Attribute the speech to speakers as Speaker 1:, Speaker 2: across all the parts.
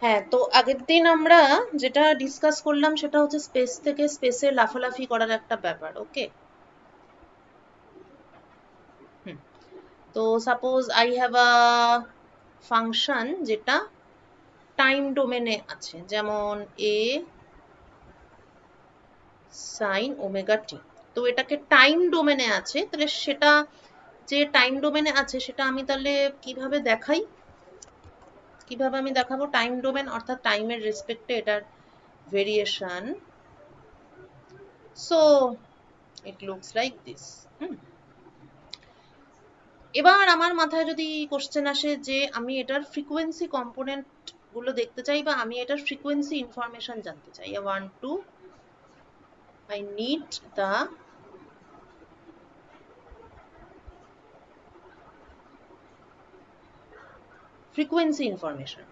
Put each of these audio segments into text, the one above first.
Speaker 1: হ্যাঁ, তো আগের দিন আমরা যেটা ডিসকাস করলাম সেটা হচ্ছে স্পেস থেকে স্পেসে লাফালাফি করার একটা ব্যাপার, ওকে? হুম। তো suppose I have a function যেটা টাইম ডোমেনে আছে, যেমন এ সাইন ওমেগা টি। তো এটাকে টাইম ডোমেনে আছে, তাহলে সেটা যে টাইম ডোমেনে আছে সেটা আমি তাহলে কিভাবে দেখাই? কিভাবে আমি দেখাবো টাইম ডোমেন, অর্থাৎ টাইমের রেসপেক্টে এটার variation? So it looks like this. Hmm. এবার আমার মাথায় যদি কোশ্চেন আসে যে আমি এটার ফ্রিকোয়েন্সি কম্পোনেন্ট গুলো দেখতে চাই, বা আমি এটার ফ্রিকোয়েন্সি ইনফরমেশন জানতে চাই। I need the frequency information.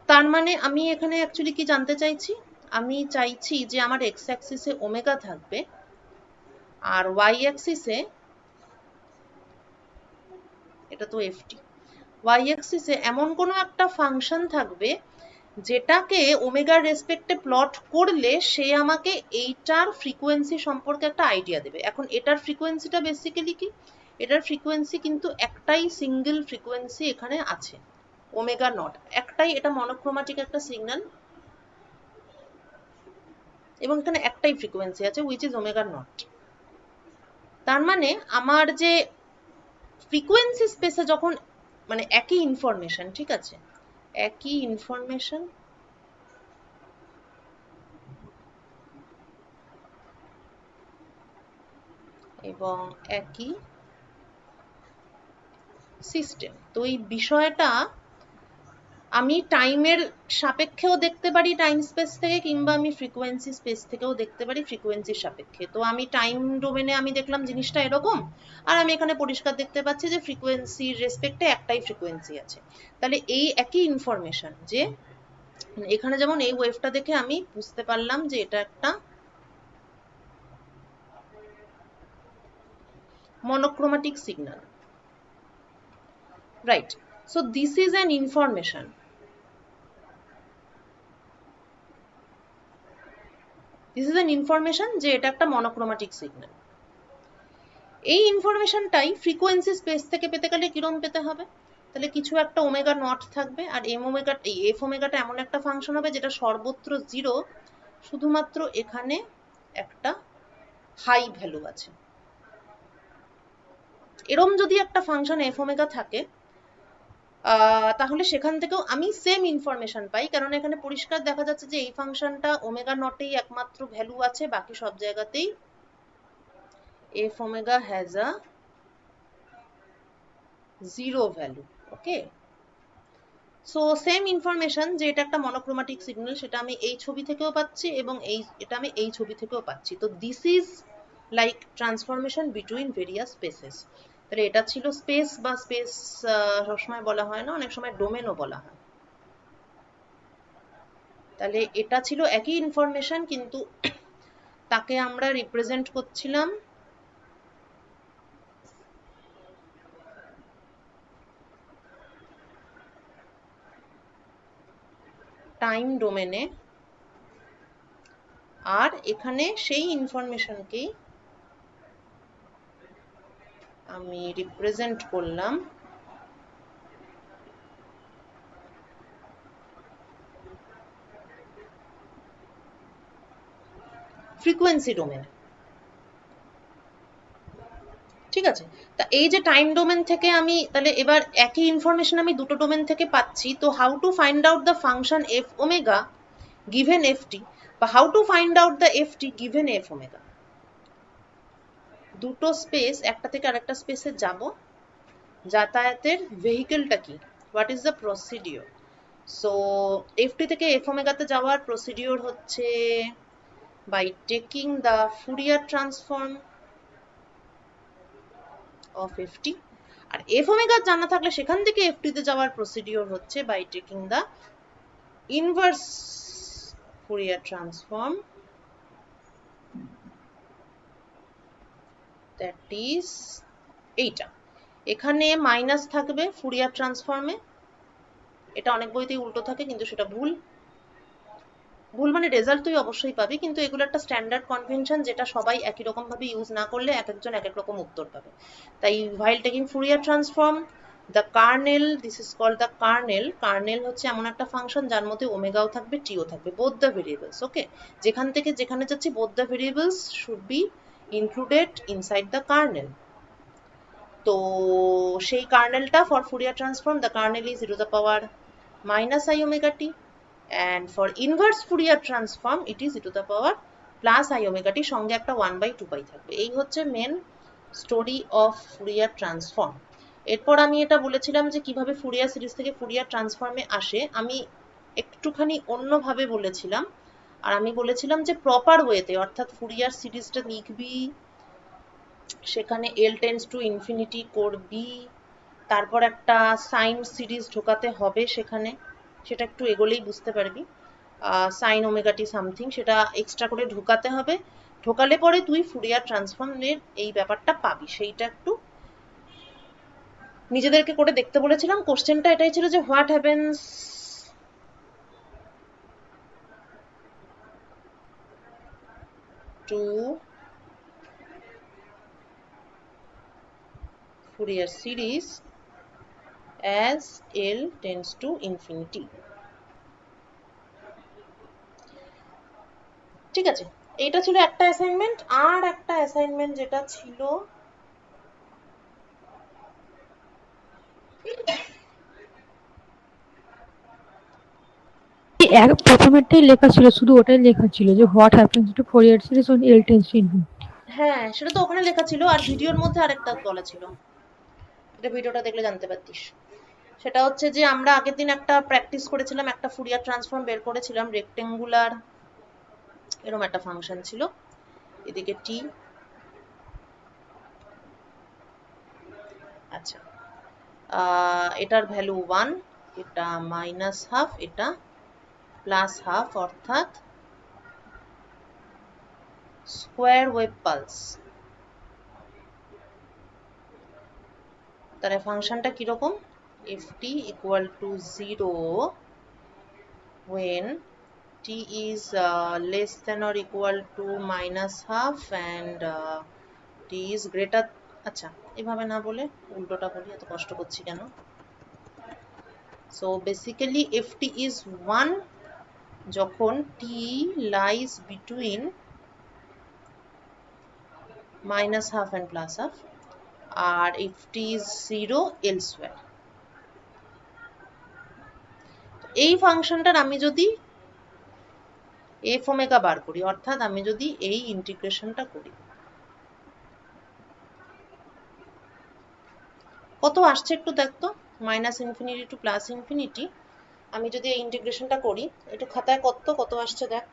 Speaker 1: তার মানে আমি এখানে অ্যাকচুয়ালি কি জানতে চাইছি? আমি চাইছি যে আমার এক্স অ্যাক্সিসে ওমেগা থাকবে, আর ওয়াই অ্যাক্সিসে, এটা তো এফটি, ওয়াই অ্যাক্সিসে এমন কোনো একটা ফাংশন থাকবে যেটাকে ওমেগার রেসপেক্টে প্লট করলে সে আমাকে এইটার ফ্রিকোয়েন্সি সম্পর্কে একটা আইডিয়া দেবে। এখন এটার ফ্রিকোয়েন্সিটা বেসিক্যালি কি? এটার ফ্রিকোয়েন্সি কিন্তু একটাই সিঙ্গেল ফ্রিকোয়েন্সি এখানে আছে, ওমেগা নট। একটাই, এটা মনোক্রোমাটিক একটা সিগন্যাল, এবং এখানে একটাই ফ্রিকোয়েন্সি আছে উইচ ইজ ওমেগা নট। তার মানে আমার যে ফ্রিকোয়েন্সি স্পেসে যখন, মানে একই ইনফরমেশন, ঠিক আছে, একই ইনফরমেশন এবং একই সিস্টেম, তো এই বিষয়টা আমি টাইমের সাপেক্ষেও দেখতে পারি টাইম স্পেস থেকে, কিংবা আমি ফ্রিকোয়েন্সি স্পেস থেকেও দেখতে পারি ফ্রিকোয়েন্সির সাপেক্ষে। তো আমি টাইম ডোমেনে আমি দেখলাম জিনিসটা এরকম, আর আমি এখানে পরিষ্কার দেখতে পাচ্ছি যে ফ্রিকোয়েন্সির রেসপেক্টে একটাই ফ্রিকোয়েন্সি আছে। তাহলে এই একই ইনফরমেশন, যে এখানে যেমন এই ওয়েভটা দেখে আমি বুঝতে পারলাম যে এটা একটা monochromatic signal, right? So this is an information. This is an information যে এটা একটা monochromatic signal. এই ইনফরমেশনটাই ফ্রিকোয়েন্সি স্পেস থেকে পেতে গেলে কিরম পেতে হবে? তাহলে কিছু একটা ওমেগা নট থাকবে, আর এম ওমেগা, এই এফ ওমেগাটা এমন একটা ফাংশন হবে যেটা সর্বত্র জিরো, শুধুমাত্র এখানে একটা হাই ভ্যালু আছে। এরম যদি একটা ফাংশন এফ ওমেগা থাকে, তাহলে সেখান থেকেও আমি সেম ইনফরমেশন পাই, কারণ এখানে পরিষ্কার দেখা যাচ্ছে যে এই ফাংশনটা ওমেগা নটেই একমাত্র ভ্যালু আছে, বাকি সব জায়গাতেই F omega has a zero value, okay? So same information যে এটা একটা মনোক্রোমাটিক সিগন্যাল, সেটা আমি এই ছবি থেকেও পাচ্ছি, এবং এটা আমি এই ছবি থেকেও পাচ্ছি। তো this is like transformation between various spaces. তাহলে এটা ছিল স্পেস, বা স্পেস সবসময় বলা হয় না, অনেক সময় ডোমেনও বলা হয়। তাহলে এটা ছিল একই ইনফরমেশন, কিন্তু তাকে আমরা রিপ্রেজেন্ট করছিলাম টাইম ডোমেনে, আর এখানে সেই ইনফরমেশনকেই আমি রিপ্রেজেন্ট করলাম ফ্রিকোয়েন্সি ডোমেনে, ঠিক আছে? তা এই যে টাইম ডোমেন থেকে আমি তাহলে এবার একই ইনফরমেশন আমি দুটো ডোমেন থেকে পাচ্ছি, তো how to find out the function F omega given F T, বা how to find out the F T given F omega? দুটো স্পেস, একটা থেকে আরেকটা স্পেসে যাব, যাতায়াতের ভেহিকেলটা কি, what is the procedure? So F T থেকে এফ ওমেগাতে যাওয়ার প্রসিডিওর হচ্ছে by taking the Fourier transform of F T, আর এফ ওমেগা জানা থাকলে সেখান থেকে এফ টি তে যাওয়ার প্রসিডিওর হচ্ছে by taking the inverse Fourier transform, that is এইটা। এখানে মাইনাস থাকবে ফুরিয়ার ট্রান্সফর্মে, এটা অনেক বইতেই উল্টো থাকে কিন্তু সেটা ভুল। ভুল মানে রেজাল্ট তুই অবশ্যই পাবি, কিন্তু এগুলো একটা স্ট্যান্ডার্ড কনভেনশন যেটা সবাই একই রকম ভাবে ইউজ না করলে এক একজন এক এক রকম উত্তর পাবে। তাই while taking Fourier transform, the kernel, this is called the kernel. Kernel হচ্ছে এমন একটা ফাংশন যার মধ্যে ওমেগাও থাকবে টিও থাকবে, both the variables. ওকে, যেখান থেকে যেখানে যাচ্ছি both the variables should be included inside the kernel. তো সেই কার্নেলটা for Fourier transform, the kernel is e to the power minus I omega t, and for inverse Fourier transform it is e to the power plus I omega t, সঙ্গে একটা 1/2 থাকবে। এই হচ্ছে main story of Fourier transform. এরপর আমি এটা বলেছিলাম যে কিভাবে ফুরিয়ার সিরিজ থেকে ফুরিয়ার ট্রান্সফর্মে আসে, আমি একটুখানি অন্যভাবে বলেছিলাম। আর আমি বলেছিলাম যে প্রপার ওয়েতে, অর্থাৎ ফুরিয়ার সিরিজটা লিখবি, সেখানে এল টেন্স টু ইনফিনিটি করবি, তারপর একটা সাইন সিরিজ ঢোকাতে হবে সেখানে, সেটা একটু এগোলেই বুঝতে পারবি, সাইন ওমেগা টি সামথিং, সেটা এক্সট্রা করে ঢোকাতে হবে। ঢোকালে পরে তুই ফুরিয়ার ট্রান্সফর্মের এই ব্যাপারটা পাবি, সেইটা একটু নিজেদেরকে করে দেখতে বলেছিলাম। কোশ্চেনটা এটাই ছিল যে what happens to Fourier series as L tends to infinity। ঠিক আছে, এইটা ছিল একটা অ্যাসাইনমেন্ট। আর একটা অ্যাসাইনমেন্ট যেটা ছিল,
Speaker 2: প্রথমেরটাই লেখা ছিল, শুধু ওটাই লেখা ছিল যে what happens to Fourier series on L tends to infinity.
Speaker 1: হ্যাঁ সেটা তো ওখানে লেখা ছিল, আর ভিডিওর মধ্যে আরেকটা বলা ছিল, এটা ভিডিওটা দেখলে জানতে পারতিস। সেটা হচ্ছে যে আমরা আগের দিন একটা প্র্যাকটিস করেছিলাম, একটা ফুরিয়ার ট্রান্সফর্ম বের করেছিলাম, রেক্টেঙ্গুলার এরকম একটা ফাংশন ছিল, এদিকে টি, আচ্ছা এটার ভ্যালু 1, এটা মাইনাস হাফ, এটা প্লাস হাফ, অর্থাৎ স্কোয়ার ওয়েভ পালস। তাহলে ফাংশনটা কিরকম, ft equal to 0 when t is less than or equal to minus half and t is greater, আচ্ছা এভাবে না বলে উল্টোটা বলি, এত কষ্ট করছি কেন। সো বেসিক্যালি ft is 1 যখন t lies between minus half and plus half, R ft is 0 elsewhere। এই ফাংশনটার আমি যদি এফ ওমেগা বার করি, অর্থাৎ আমি যদি এই ইন্টিগ্রেশনটা করি, কত আসছে একটু দেখতো, minus infinity two plus infinity, আমি যদি এই ইন্টিগ্রেশনটা করি, একটু খাতায় কত আসছে দেখ।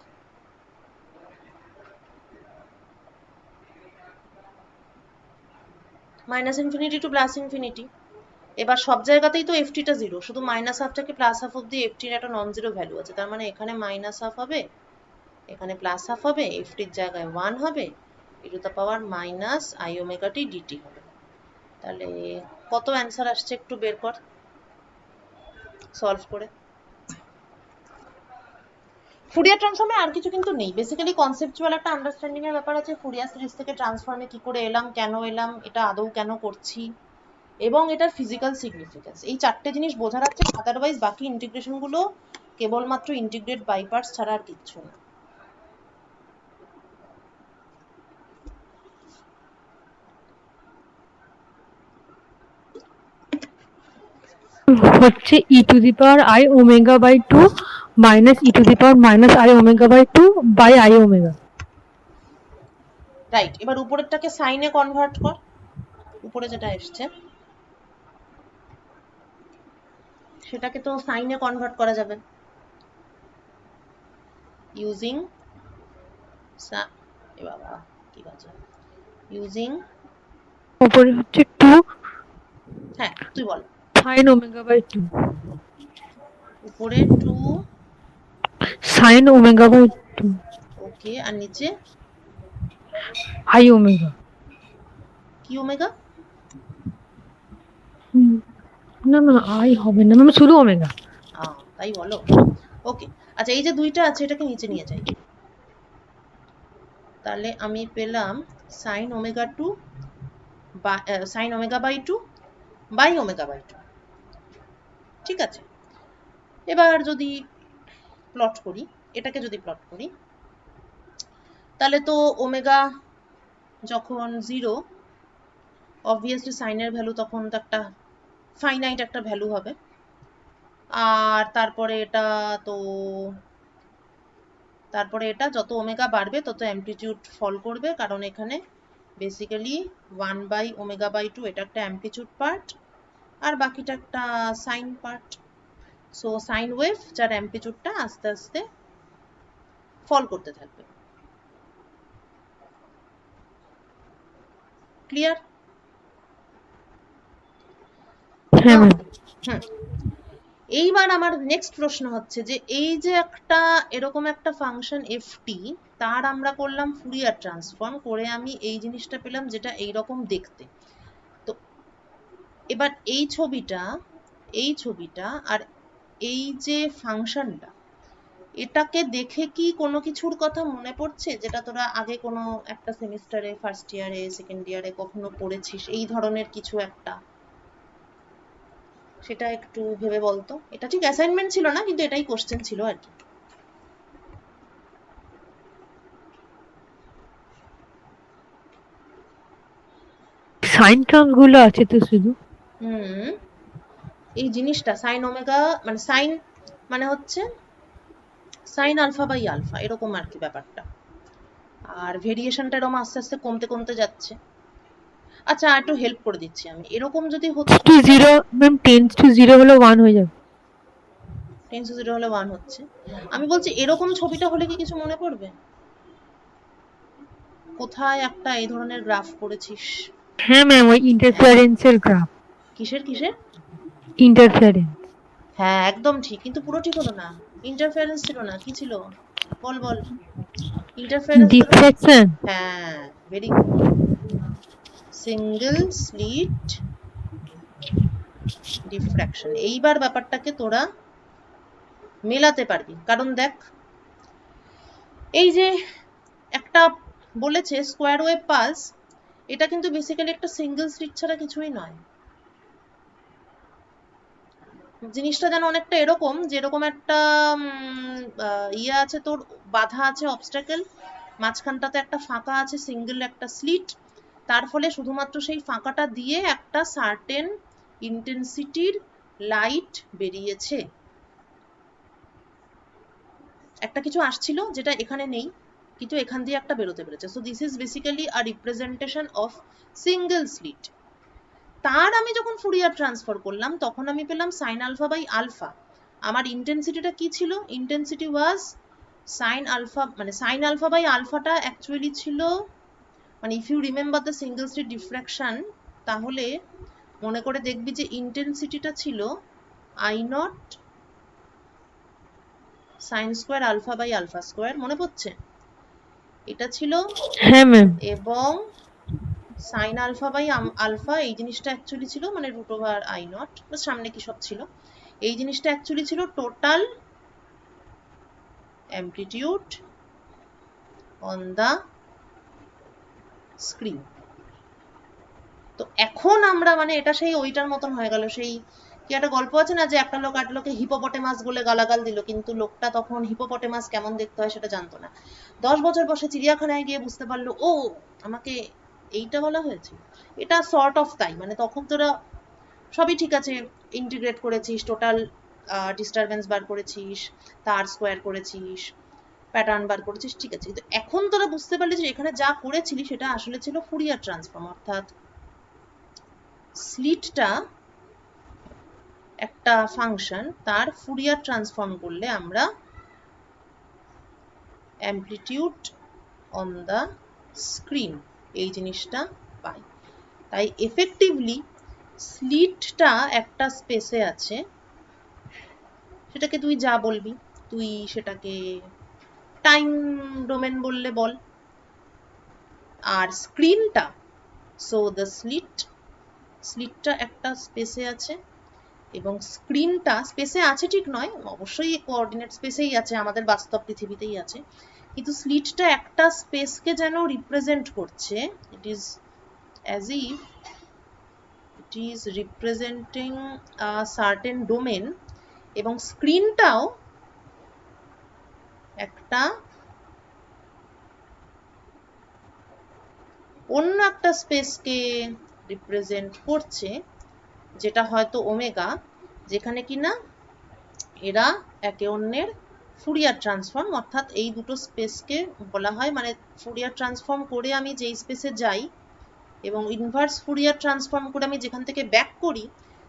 Speaker 1: Minus infinity two plus infinity. এবার সব জায়গাতেই তো এফটিটা জিরো, শুধু মাইনাস হাফ থেকে প্লাস হাফ অব্দি এফটির একটা নন জিরো ভ্যালু আছে, তার মানে এখানে মাইনাস হাফ হবে, এখানে প্লাস হাফ হবে, এফটির জায়গায় 1 হবে, e to the power minus I omega T DT হবে। তাহলে কত অ্যান্সার আসছে একটু বের কর সলভ করে। ফুরিয়ার ট্রান্সফর্মে আর কিছু কিন্তু নেই, বেসিক্যালি কনসেপচুয়াল একটা আন্ডারস্ট্যান্ডিং এর ব্যাপার আছে, ফুরিয়ার সিরিজ থেকে ট্রান্সফর্মে কি করে এলাম, কেন এলাম, এটা আদৌ কেন করছি, এবং এটার ফিজিক্যাল সিগনিফিকেন্স, এই চারটে জিনিস বোঝার আছে। আদারওয়াইজ বাকি ইন্টিগ্রেশন গুলো কেবলমাত্র ইন্টিগ্রেট বাই পার্টস ছাড়া আর কিচ্ছু না।
Speaker 2: হচ্ছে e to the power i omega by 2 minus e to the power minus I omega by 2 by i omega.
Speaker 1: Right, এবার উপরেরটাকে সাইনে কনভার্ট কর, উপরে যেটা এসছে সেটাকে তো সাইনে কনভার্ট করা যাবে ইউজিং বাবা কি বাজে, ইউজিং,
Speaker 2: উপরে হচ্ছে 2
Speaker 1: হ্যাঁ তুই বল,
Speaker 2: সাইন ওমেগা বাই 2,
Speaker 1: উপরে 2
Speaker 2: সাইন ওমেগা বাই 2,
Speaker 1: ওকে, আর নিচে
Speaker 2: আই ওমেগা।
Speaker 1: কি ওমেগা,
Speaker 2: না না আই হবে না ম্যাম, শুধু ওমেগা।
Speaker 1: তাই বলো? ওকে, আচ্ছা এই যে দুইটা আছে এটাকে নিচে নিয়ে যাই, তাহলে আমি পেলাম সাইন ওমেগা টু বা sine omega by two by omega by two. ঠিক আছে, এবার যদি প্লট করি, এটাকে যদি প্লট করি, তাহলে তো ওমেগা যখন 0, অবভিয়াসলি সাইনের ভ্যালু তখন তো একটা ফাইনাইট একটা ভ্যালু হবে। আর তারপরে এটা যত ওমেগা বাড়বে তত অ্যামপ্লিটিউড ফল করবে, কারণ এখানে বেসিক্যালি 1/ω/2 এটা একটা অ্যামপ্লিটিউড পার্ট আর বাকিটা একটা sine part. So sine wave যার অ্যামপ্লিটিউডটা আস্তে আস্তে ফল করতে থাকবে। ক্লিয়ার?
Speaker 2: হ্যাঁ ম্যাম।
Speaker 1: হুম, এইবার আমার নেক্সট প্রশ্ন হচ্ছে যে এই যে একটা এরকম একটা ফাংশন এফটি, তার আমরা করলাম ফুরিয়ার ট্রান্সফর্ম করে, আমি এই জিনিসটা পেলাম যেটা এইরকম দেখতে। তো এবার এই ছবিটা আর এই যে ফাংশনটা, এটাকে দেখে কি কোনো কিছুর কথা মনে পড়ছে যেটা তোরা আগে কোনো একটা সেমিস্টারে, ফার্স্ট ইয়ারে, সেকেন্ড ইয়ারে কখনো পড়েছিস এই ধরনের কিছু একটা? সেটা একটু ভেবে বলতো। এটা ঠিক অ্যাসাইনমেন্ট ছিল না, কিন্তু এটাই কোশ্চেন ছিল আর কি।
Speaker 2: সাইন টার্মস গুলো আছে তো শুধু।
Speaker 1: এই জিনিসটা সাইন ওমেগা মানে সাইন মানে হচ্ছে সাইন আলফা বাই আলফা এরকম আর কি ব্যাপারটা, আর ভেরিয়েশনটা এরকম আস্তে আস্তে কমতে কমতে যাচ্ছে। আচ্ছা একটু হেল্প করে দিচ্ছি আমি, এরকম যদি হতো
Speaker 2: টু জিরো ম্যাম, 10 to 0 হলে 1 হয়ে যাবে।
Speaker 1: 10 to 0 হলে 1 হচ্ছে, আমি বলছি এরকম ছবিটা হলে কি কিছু মনে পড়বে? কোথায় একটা এই ধরনের গ্রাফ পড়েছিস?
Speaker 2: হ্যাঁ ম্যাম, ওই ইন্টারফারেন্সের গ্রাফ।
Speaker 1: কিসের কিসের?
Speaker 2: ইন্টারফারেন্স।
Speaker 1: হ্যাঁ একদম ঠিক, কিন্তু পুরো ঠিক হলো না। ইন্টারফারেন্স ছিল না, কি ছিল? বল বল। ইন্টারফারেন্স তো,
Speaker 2: ডিফ্লেকশন।
Speaker 1: হ্যাঁ very good, single slit diffraction. এইবার ব্যাপারটাকে তোরা মেলাতে পারবি, কারণ দেখ এই যে একটা বলেছে স্কোয়ার ওয়েভ পালস, এটা কিন্তু বেসিক্যালি একটা সিঙ্গেল স্লিট ছাড়া কিছুই নয়। জিনিসটা যেন অনেকটা এরকম, যেরকম একটা ইয়ে আছে তোর, বাধা আছে অবস্টাকেল, মাঝখানটাতে একটা ফাঁকা আছে, সিঙ্গেল একটা স্লিট, তার ফলে শুধুমাত্র সেই ফাঁকাটা দিয়ে একটা সার্টেন ইন্টেন্সিটির লাইট বেরিয়েছে, একটা কিছু আসছিল যেটা এখানে নেই, কিন্তু এখান দিয়ে একটা বেরোতে পেরেছে। So this is basically a representation of single slit. তার আমি যখন ফুরিয়ার ট্রান্সফার করলাম তখন আমি পেলাম সাইন আলফা বাই আলফা। আমার ইন্টেন্সিটিটা কি ছিল? ইন্টেন্সিটি ওয়াজ সাইন আলফা, মানে সাইন আলফা বাই আলফাটা অ্যাকচুয়ালি ছিল, মানে if you remember the single slit diffraction, তাহলে মনে করে দেখবি যে ইন্টেন্সিটিটা ছিল I nought sine square alpha by alpha square, মনে পড়ছে? এটা ছিল।
Speaker 2: হ্যাঁ ম্যাম।
Speaker 1: এবং সাইন আলফা বাই আলফা এই জিনিসটা অ্যাকচুয়ালি ছিল মানে রুট ওভার আই নট, সামনে কি সব ছিল, এই জিনিসটা অ্যাকচুয়ালি ছিল total amplitude on the screen. তো এখন আমরা মানে এটা সেই ওইটার মতন হয়ে গেল, সেই কি একটা গল্প আছে না যে একটা লোক আট লোকে হিপোপটেমাস বলে গালাগাল দিল, কিন্তু লোকটা তখন হিপোপটেমাস কেমন দেখতে হয় সেটা জানতো না। 10 বছর বসে চিড়িয়াখানায় গিয়ে বুঝতে পারলো ও আমাকে এইটা বলা হয়েছে। এটা সর্ট অফ তাই, মানে তখন তোরা সবই ঠিক আছে, ইন্টিগ্রেট করেছিস, টোটাল ডিস্টারবেন্স বার করেছিস, তার স্কোয়ার করেছিস, প্যাটার্ন বার করেছিস, ঠিক আছে, কিন্তু এখন তোরা বুঝতে পারলি যে এখানে যা করেছিলি সেটা আসলে ছিল ফুরিয়ার ট্রান্সফর্ম, অর্থাৎ স্লিটটা একটা ফাংশন, তার ফুরিয়ার ট্রান্সফর্ম করলে আমরা অ্যামপ্লিটিউড অন দ্য স্ক্রিন এই জিনিসটা পাই। তাই এফেক্টিভলি স্লিটটা একটা স্পেসে আছে, সেটাকে তুই যা বলবি, তুই সেটাকে টাইম ডোমেন বললে বল, আর স্ক্রিনটা, সো দ্য স্লিটটা একটা স্পেসে আছে, এবং স্ক্রিনটা স্পেসে আছে ঠিক নয়, অবশ্যই কোঅর্ডিনেট স্পেসেই আছে, আমাদের বাস্তব পৃথিবীতেই আছে, কিন্তু স্লিটটা একটা স্পেসকে যেন রিপ্রেজেন্ট করছে, it is as if it is representing a certain domain, এবং স্ক্রিনটাও একটা অন্য একটা স্পেসকে রিপ্রেজেন্ট করছে, যেটা হয়তো ওমেগা, যেখানে কিনা এরা একে অন্যের ফুরিয়ার ট্রান্সফর্ম, অর্থাৎ এই দুটো স্পেসকে বলা হয়, মানে ফুরিয়ার ট্রান্সফর্ম করে আমি যেই স্পেসে যাই এবং ইনভার্স ফুরিয়ার ট্রান্সফর্ম করে আমি যেখান থেকে ব্যাক করি,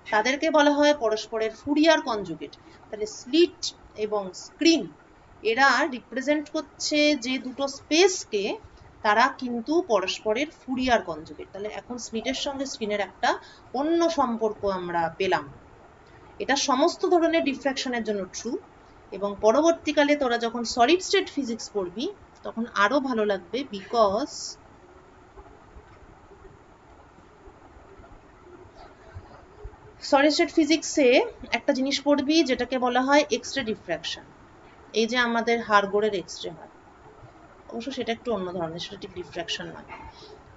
Speaker 1: তাদেরকে বলা হয় পরস্পরের ফুরিয়ার কনজুগেট। তাহলে স্লিট এবং স্ক্রিন এরা রিপ্রেজেন্ট করছে যে দুটো স্পেসকে, তারা কিন্তু পরস্পরের ফুরিয়ার কনজুগেট। তাহলে এখন স্লিটের সঙ্গে স্ক্রিনের একটা অন্য সম্পর্ক আমরা পেলাম। এটা সমস্ত ধরনের ডিফ্র্যাকশনের জন্য ট্রু, এবং পরবর্তীকালে তোরা যখন সলিড স্টেট ফিজিক্স পড়বি তখন আরো ভালো লাগবে, বিকজ সলিড স্টেট ফিজিক্সে একটা জিনিস পড়বি যেটাকে বলা হয় এক্স-রে ডিফ্র্যাকশন। এই যে আমাদের হাড়গোড়ের এক্স-রে হয়, অবশ্য সেটা একটু অন্য ধরনের, সেটা ঠিক ডিফ্র্যাকশন নয়,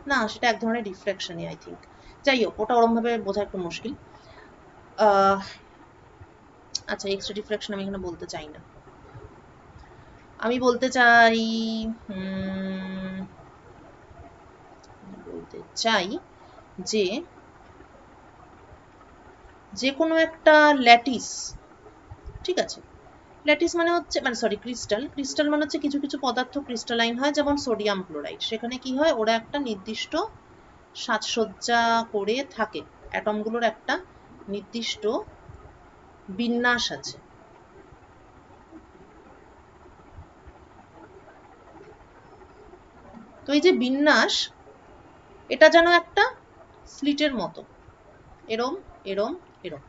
Speaker 1: না সেটা এক ধরনের ডিফ্র্যাকশনই আই থিঙ্ক, যাই হোক ওটা ওরমভাবে বোঝা একটু মুশকিল। আচ্ছা, এক্স-রে ডিফ্র্যাকশন আমি এখানে বলতে চাই না, আমি বলতে চাই যে যে কোনো একটা ল্যাটিস, ঠিক আছে, ল্যাটিস মানে হচ্ছে, মানে সরি ক্রিস্টাল, ক্রিস্টাল মানে হচ্ছে কিছু কিছু পদার্থ ক্রিস্টালাইন হয়, যেমন সোডিয়াম ক্লোরাইড, সেখানে কি হয়, ওরা একটা নির্দিষ্ট সাজসজ্জা করে থাকে, অ্যাটমগুলোর একটা নির্দিষ্ট বিন্যাস আছে। তো এই যে বিন্যাস, এটা যেন একটা স্লিটের মতো, এরম এরম এরম,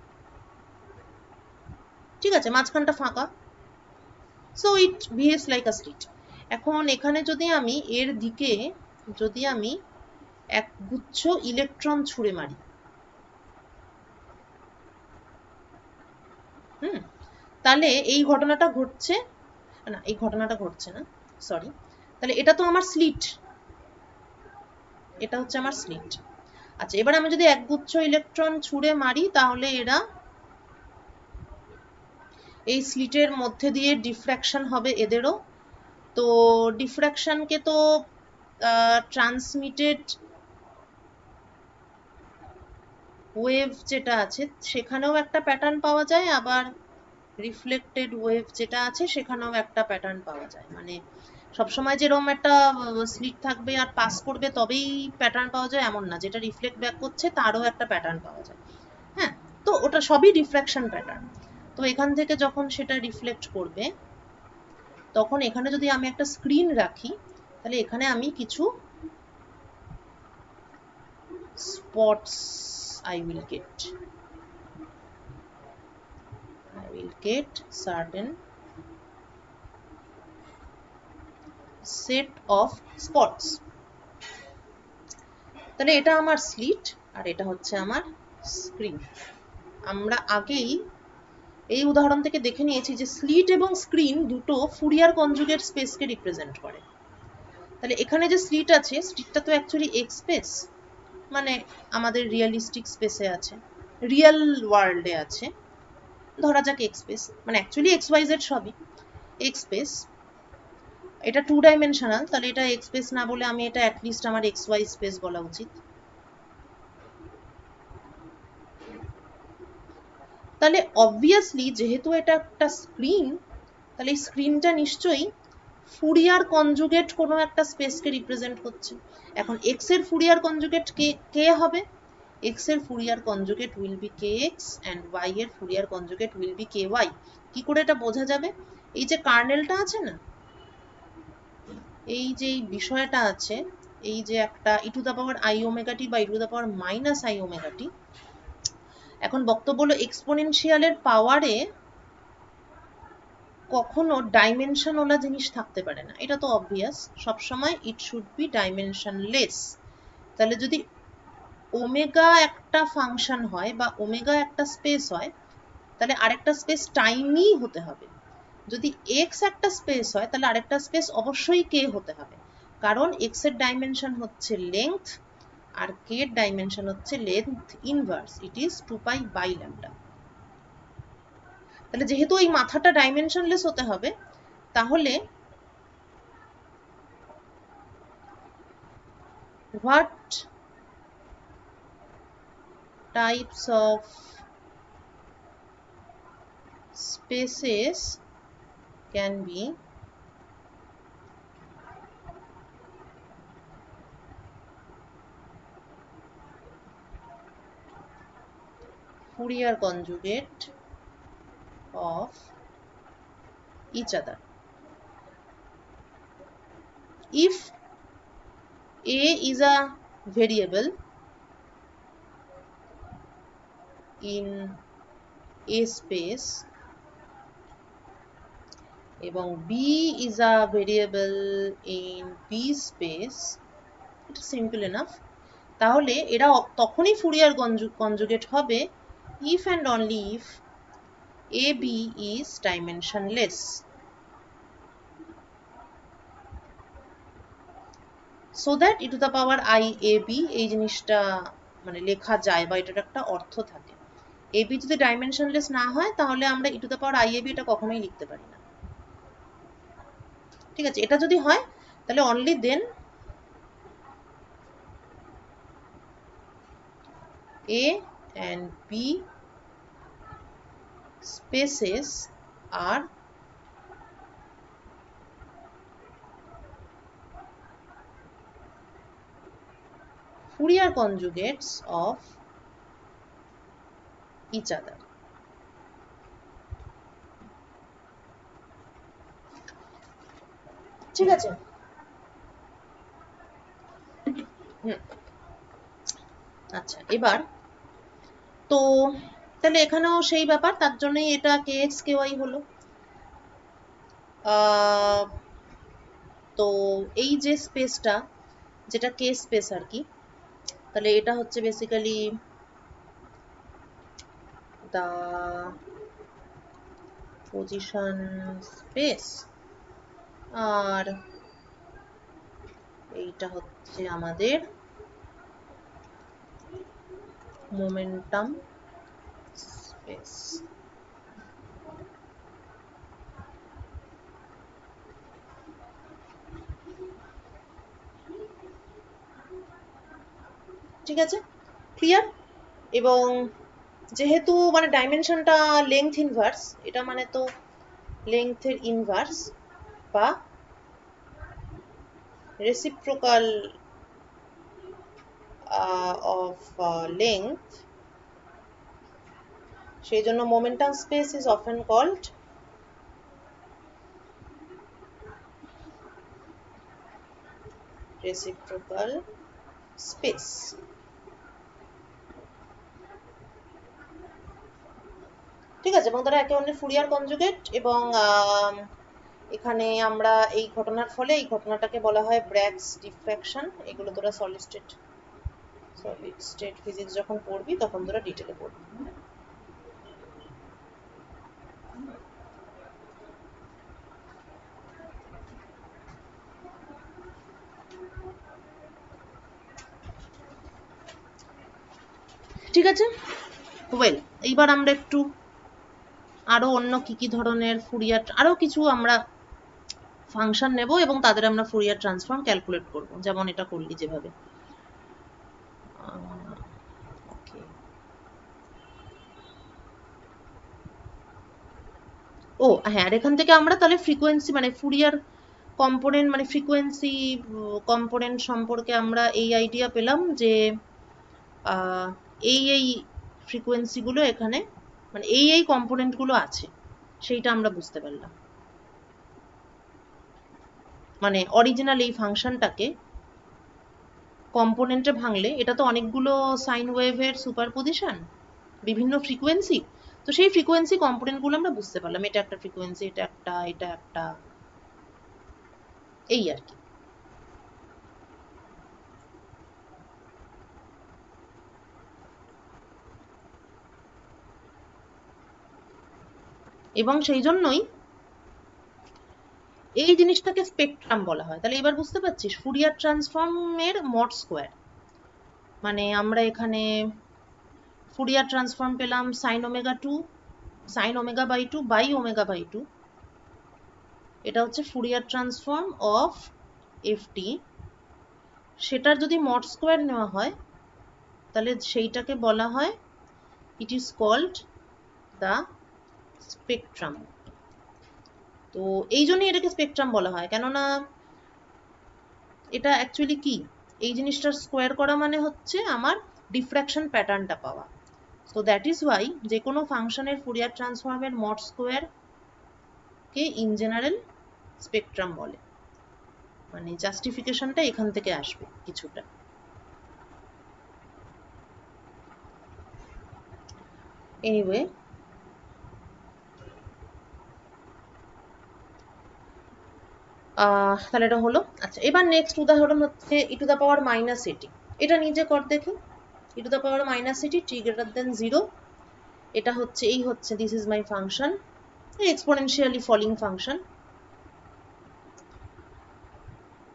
Speaker 1: ঠিক আছে, মাঝখানটা ফাঁকা, so it behaves like a slit. এখন এখানে যদি আমি এর দিকে যদি আমি এক গুচ্ছ ইলেকট্রন ছুঁড়ে মারি, তাহলে এই ঘটনাটা ঘটছে না, এই ঘটনাটা ঘটছে না, সরি, তাহলে এটা তো আমার স্লিট, এটা হচ্ছে আমার স্লিট। আচ্ছা, এবার আমি যদি একগুচ্ছ ইলেকট্রন ছুঁড়ে মারি, তাহলে এরা এই স্লিটের মধ্যে দিয়ে ডিফ্র্যাকশন হবে এদেরও, তো ডিফ্র্যাকশনকে তো ট্রান্সমিটেড ওয়েভ যেটা আছে সেখানেও একটা প্যাটার্ন পাওয়া যায়, আবার রিফ্লেক্টেড ওয়েভ যেটা আছে সেখানেও একটা প্যাটার্ন পাওয়া যায়, মানে সবসময় যেরকম একটা স্লিট থাকবে আর পাস করবে তবেই প্যাটার্ন পাওয়া যায় এমন না, যেটা রিফ্লেক্ট ব্যাক করছে তারও একটা প্যাটার্ন পাওয়া যায়। হ্যাঁ, তো ওটা সবই রিফ্র্যাকশন প্যাটার্ন। তো এখান থেকে যখন সেটা রিফ্লেক্ট করবে, তখন এখানে যদি আমি একটা স্ক্রিন রাখি, তাহলে এখানে আমি কিছু spots I will get certain set of spots। তাহলে এটা আমার স্লিট আর এটা হচ্ছে আমার স্ক্রিন। আমরা আগেই এই উদাহরণ থেকে দেখে নিয়েছি যে স্লিট এবং স্ক্রিন দুটো ফুরিয়ার কনজুগেট স্পেসকে রিপ্রেজেন্ট করে। তাহলে এখানে যে স্লিট আছে, স্লিটটা তো অ্যাকচুয়ালি এক্স স্পেস, মানে আমাদের রিয়েলিস্টিক স্পেসে আছে, রিয়েল ওয়ার্ল্ডে আছে, ধরা যাক এক্স স্পেস, মানে অ্যাকচুয়ালি এক্স ওয়াই জেড সবই এক্স স্পেস, এটা 2 ডাইমেনশনাল, তাহলে এটা এক্স স্পেস না বলে আমি এটা অ্যাটলিস্ট আমার এক্স ওয়াই স্পেস বলা উচিত। তাহলে অবভিয়াসলি যেহেতু এটা একটা স্ক্রিন, তাহলে এই স্ক্রিনটা নিশ্চয়ই ফুরিয়ার কনজুগেট কোনো একটা স্পেসকে রিপ্রেজেন্ট করছে। এখন এক্স এর ফুরিয়ার কনজুগেট কে হবে? এক্স এর Fourier conjugate will be K X and Y এর Fourier conjugate will be K Y. কি করে এটা বোঝা যাবে? এই যে কার্নেলটা আছে না, এই যে বিষয়টা আছে, এই যে একটা e to the power i omega T বা e to the power minus I omega T, এখন বক্তব্য হলো এক্সপোনেনশিয়ালের পাওয়ারে কখনো ডাইমেনশন ওলা জিনিস থাকতে পারে না, এটা তো অবভিয়াস, সবসময় ইট শুড বি ডাইমেনশনলেস। তাহলে যদি ওমেগা একটা ফাংশন হয় বা ওমেগা একটা স্পেস হয়, তাহলে আরেকটা স্পেস টাইমই হতে হবে। যদি এক্স একটা স্পেস হয় তাহলে আরেকটা স্পেস অবশ্যই কে হতে হবে, কারণ এক্স এর ডাইমেনশন হচ্ছে লেংথ আর কে এর ডাইমেনশন হচ্ছে লেংথ ইনভার্স, ইট ইজ 2π/λ। তাহলে যেহেতু এই মাথাটা ডাইমেনশনলেস হতে হবে, তাহলে what types of spaces can be Fourier conjugate of each other if A is a variable in A space এবং B is a variable in B space, এটা simple enough, তাহলে এরা তখনই ফুরিয়ার কনজুগেট হবে if and only if AB is dimensionless। so that e to the power I AB এই জিনিসটা মানে লেখা যায় বা এটার একটা অর্থ থাকে। AB যদি ডাইমেনশনলেস না হয় তাহলে আমরা e to the power IAB এটা কখনোই লিখতে পারি না। ঠিক আছে, এটা যদি হয় তাহলে only then A and B spaces are Fourier conjugates of each other। ঠিক আছে, আচ্ছা এবার তো তাহলে এখানেও সেই ব্যাপার, তার জন্যই এটা kx ky হলো। তো এই যে স্পেসটা যেটা কে স্পেস আর কি, তাহলে এটা হচ্ছে বেসিক্যালি দা পজিশন স্পেস, আর এইটা হচ্ছে আমাদের মোমেন্টাম স্পেস। ঠিক আছে, ক্লিয়ার? এবং যেহেতু মানে ডাইমেনশনটা লেংথ ইনভার্স, এটা মানে তো লেংথের ইনভার্স বা রেসিপ্রোকাল অফ লেংথ, সেই জন্য momentum space is often called reciprocal space। ঠিক আছে, এবং তারা একে অন্যের ফুরিয়ার কনজুগেট, এবং এখানে আমরা এই ঘটনার ফলে এই ঘটনাটাকে বলা হয় ব্র্যাগস ডিফ্র্যাকশন। এগুলো তোরা সলিড স্টেট ফিজিক্স যখন পড়বি তখন তোরা ডিটেলে পড়বি। ঠিক আছে, ওয়েল এইবার আমরা একটু আরো অন্য কি কি ধরনের ফুরিয়ার, আরো কিছু আমরা ফাংশন নেব এবং তাদের আমরা ফুরিয়ার ট্রান্সফর্ম ক্যালকুলেট করব, যেমন এটা করলি যেভাবে। ও হ্যাঁ, আর এখান থেকে আমরা তাহলে ফ্রিকোয়েন্সি মানে ফুরিয়ার কম্পোনেন্ট মানে ফ্রিকোয়েন্সি কম্পোনেন্ট সম্পর্কে আমরা এই আইডিয়া পেলাম যে এই ফ্রিকোয়েন্সিগুলো এখানে মানে এই কম্পোনেন্টগুলো আছে, সেইটা আমরা বুঝতে পারলাম। মানে অরিজিনাল এই ফাংশনটাকে কম্পোনেন্টে ভাঙলে এটা তো অনেকগুলো সাইন ওয়েভের সুপারপজিশন, বিভিন্ন ফ্রিকোয়েন্সি, তো সেই ফ্রিকোয়েন্সি কম্পোনেন্টগুলো আমরা বুঝতে পারলাম, এটা একটা ফ্রিকোয়েন্সি, এটা একটা এই আর কি। এবং সেই জন্যই এই জিনিসটাকে স্পেকট্রাম বলা হয়। তাহলে এবার বুঝতে পারছিস ফুরিয়ার ট্রান্সফর্মের মড স্কোয়ার, মানে আমরা এখানে ফুরিয়ার ট্রান্সফর্ম পেলাম sine omega two, sine omega by two by omega by two, এটা হচ্ছে ফুরিয়ার ট্রান্সফর্ম অফ এফটি। সেটার যদি মড স্কোয়ার নেওয়া হয় তাহলে সেইটাকে বলা হয়, it is called the spectrum. তো এই জন্যই এটাকে স্পেকট্রাম বলা হয়, কেননা এটা অ্যাকচুয়ালি কি, এই জিনিসটার স্কোয়ার করা মানে হচ্ছে আমার ডিফ্র্যাকশন প্যাটার্নটা পাওয়া। সো দ্যাট ইজ ওয়াই যে কোনো ফাংশনের ফুরিয়ার ট্রান্সফর্মের মড স্কোয়ার কে ইন জেনারেল স্পেকট্রাম বলে। মানে জাস্টিফিকেশনটা এখান থেকে আসবে কিছুটা। এনিওয়ে, তাহলে এটা হলো। আচ্ছা, এবার নেক্সট উদাহরণ হচ্ছে e to the power minus a t. এটা নিজে কর দেখি। E to the power minus a t t greater than 0। এটা হচ্ছে, এই হচ্ছে, this is my function, exponentially falling function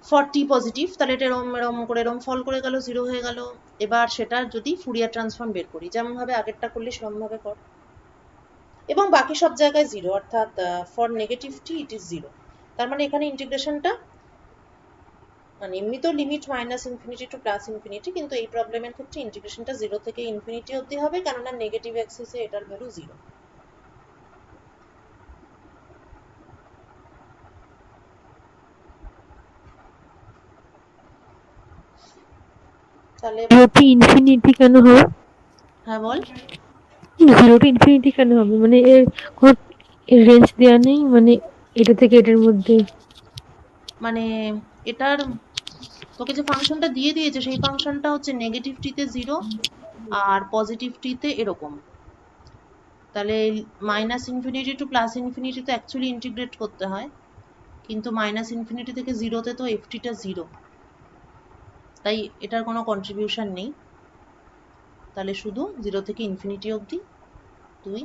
Speaker 1: for t positive. তাহলে এটা এরম এরম করে এরম ফল করে গেল, 0 হয়ে গেল। এবার সেটা যদি ফুরিয়ার ট্রান্সফর্ম বের করি, যেমন ভাবে আগেরটা করলি সেরকম ভাবে কর, এবং বাকি সব জায়গায় 0, অর্থাৎ for negative T it is 0। তার মানে এখানে ইন্টিগ্রেশনটা, মানে এমনি তো limit minus infinity two plus infinity, কিন্তু এই প্রবলেমের ক্ষেত্রে ইন্টিগ্রেশনটা 0 থেকে ইনফিনিটি অবধি হবে, কেননা নেগেটিভ অ্যাক্সিসে এটার ভ্যালু 0। তাহলে
Speaker 2: 0 to ইনফিনিটি কেন হবে?
Speaker 1: হ্যাঁ বল।
Speaker 2: 0 to ইনফিনিটি কেন হবে? মানে এর কোনো রেঞ্জ দেওয়া নেই, মানে এটা থেকে এটার মধ্যে?
Speaker 1: মানে এটার, তোকে যে ফাংশনটা দিয়ে দিয়েছে সেই ফাংশনটা হচ্ছে নেগেটিভ টিতে 0 আর পজিটিভ টিতে এরকম। তাহলে minus infinity two plus infinity তো অ্যাকচুয়ালি ইন্টিগ্রেট করতে হয়, কিন্তু মাইনাস ইনফিনিটি থেকে 0তে তো এফটিটা 0, তাই এটার কোনো কন্ট্রিবিউশন নেই। তাহলে শুধু 0 থেকে ইনফিনিটি অবধি তুই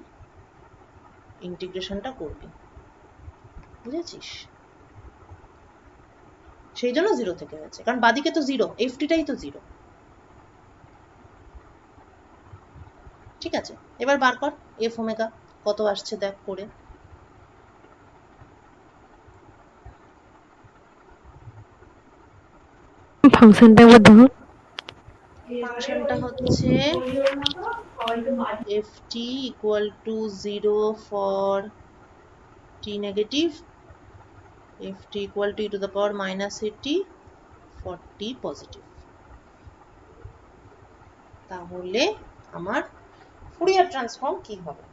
Speaker 1: ইন্টিগ্রেশনটা করবি, বুঝেছিস? সেই জন্য 0 থেকে হয়েছে, কারণ বাদিকে তো 0, এফটিটাই তো 0। ঠিক আছে, এবার বার কর এফ ওমেগা কত আসছে দেখ করে।
Speaker 2: ফাংশনটা আবার ধরো।
Speaker 1: ফাংশনটা হচ্ছে ft equal to 0 for t negative, ft equal to e to the power minus at for t positive। তাহলে আমার ফুরিয়ার ট্রান্সফর্ম কি হবে?